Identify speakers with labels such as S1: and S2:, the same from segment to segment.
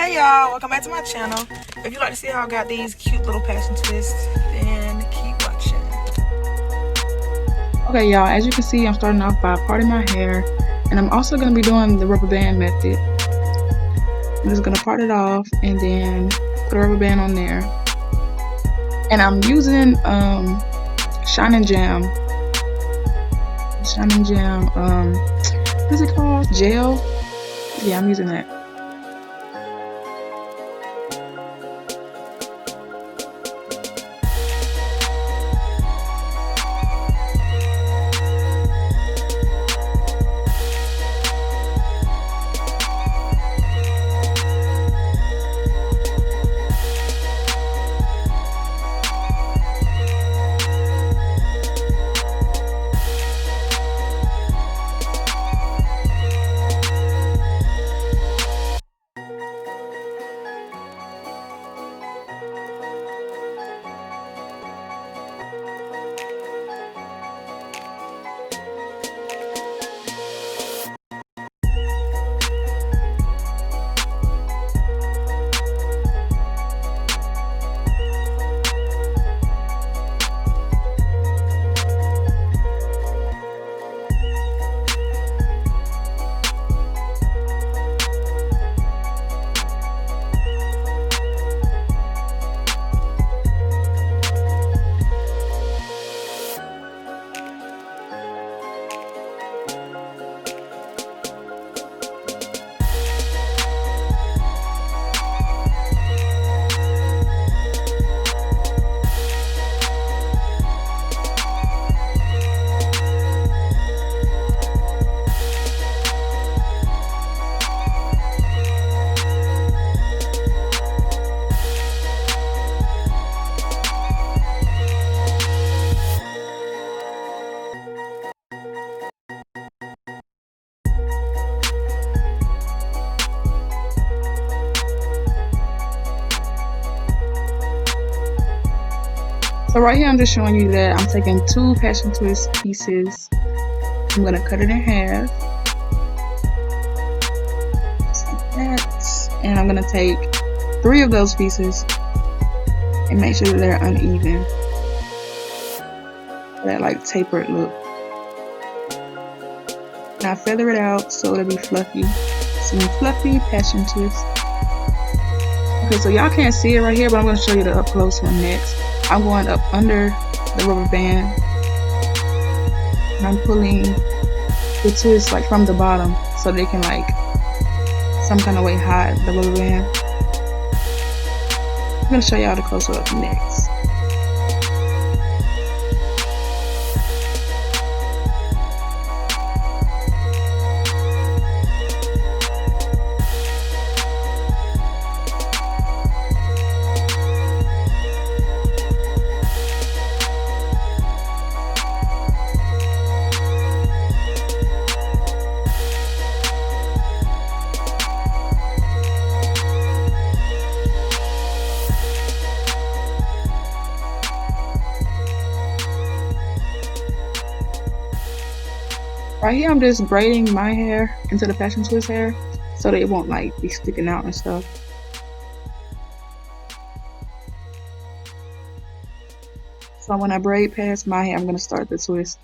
S1: Hey y'all, welcome back to my channel. If you'd like to see how I got these cute little passion twists, then keep watching.
S2: Okay y'all, as you can see, I'm starting off by parting my hair, and I'm also going to be doing the rubber band method. I'm just going to part it off and then put a rubber band on there. And I'm using Shine and Jam. What's it called? Gel? Yeah, I'm using that. So right here, I'm just showing you that I'm taking 2 passion twist pieces. I'm going to cut it in half. Just like that. And I'm going to take 3 of those pieces and make sure that they're uneven. That like tapered look. Now feather it out so it'll be fluffy. Some fluffy passion twist. Okay, so y'all can't see it right here, but I'm going to show you the up close one next. I'm going up under the rubber band and I'm pulling the twist like from the bottom so they can like some kind of way hide the rubber band. I'm going to show y'all the close up next. Right here, I'm just braiding my hair into the passion twist hair so that it won't like be sticking out and stuff. So when I braid past my hair, I'm going to start the twist.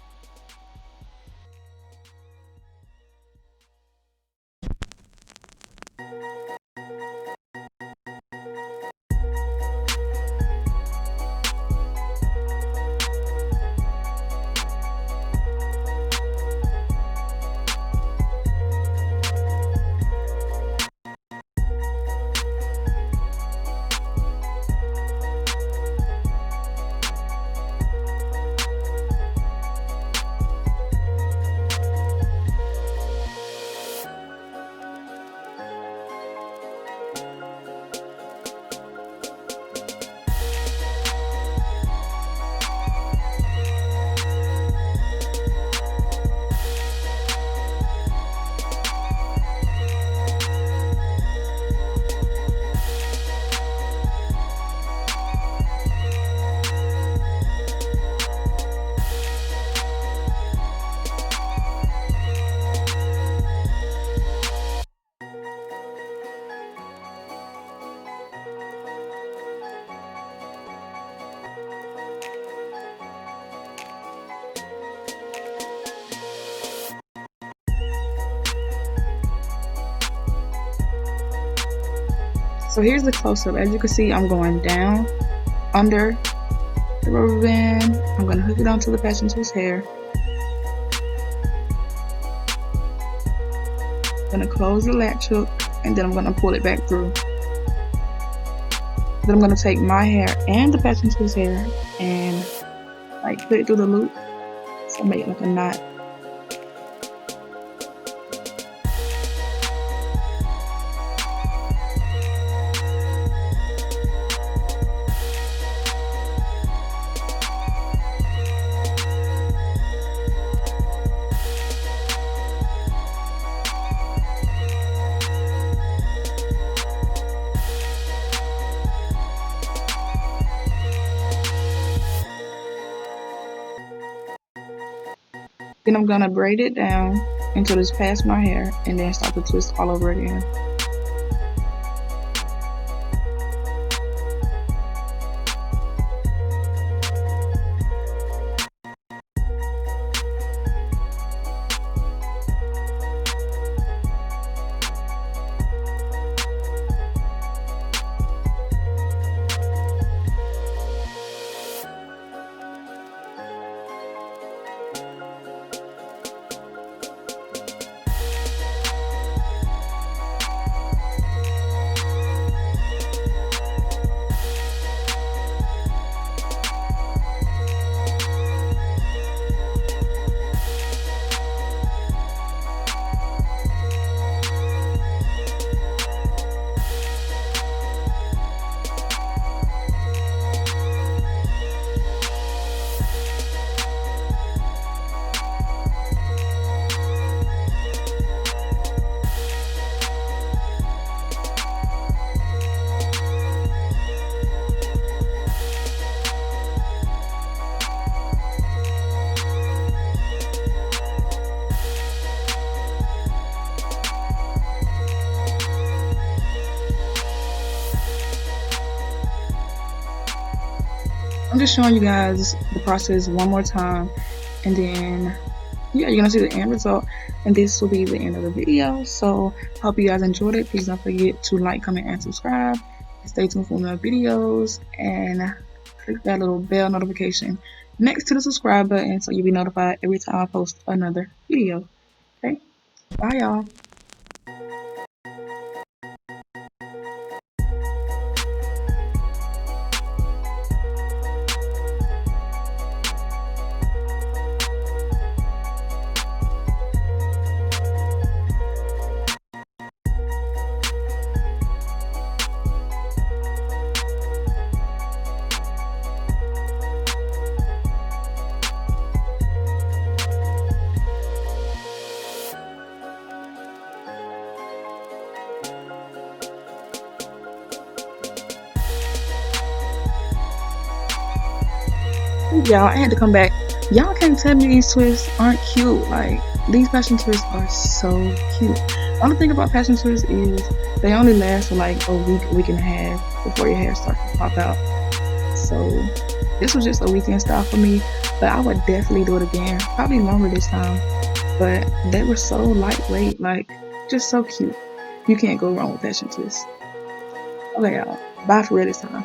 S2: So here's the close-up. As you can see, I'm going down under the rubber band. I'm going to hook it onto the Passion Twist hair. I'm going to close the latch hook, and then I'm going to pull it back through. Then I'm going to take my hair and the Passion Twist hair and like put it through the loop, so make it like a knot. Then I'm going to braid it down until it's past my hair, and then start to twist all over again. I'm just showing you guys the process one more time, and then yeah, you're gonna see the end result, and this will be the end of the video. So hope you guys enjoyed it. Please don't forget to like, comment, and subscribe, and stay tuned for more videos, and click that little bell notification next to the subscribe button so you'll be notified every time I post another video. Okay, bye y'all. Y'all, I had to come back. Y'all can't tell me these twists aren't cute. Like, these passion twists are so cute. The only thing about passion twists is they only last for like a week and a half before your hair starts to pop out. So this was just a weekend style for me, but I would definitely do it again, probably longer this time. But they were so lightweight, like just so cute. You can't go wrong with passion twists. Okay, y'all, bye for real this time.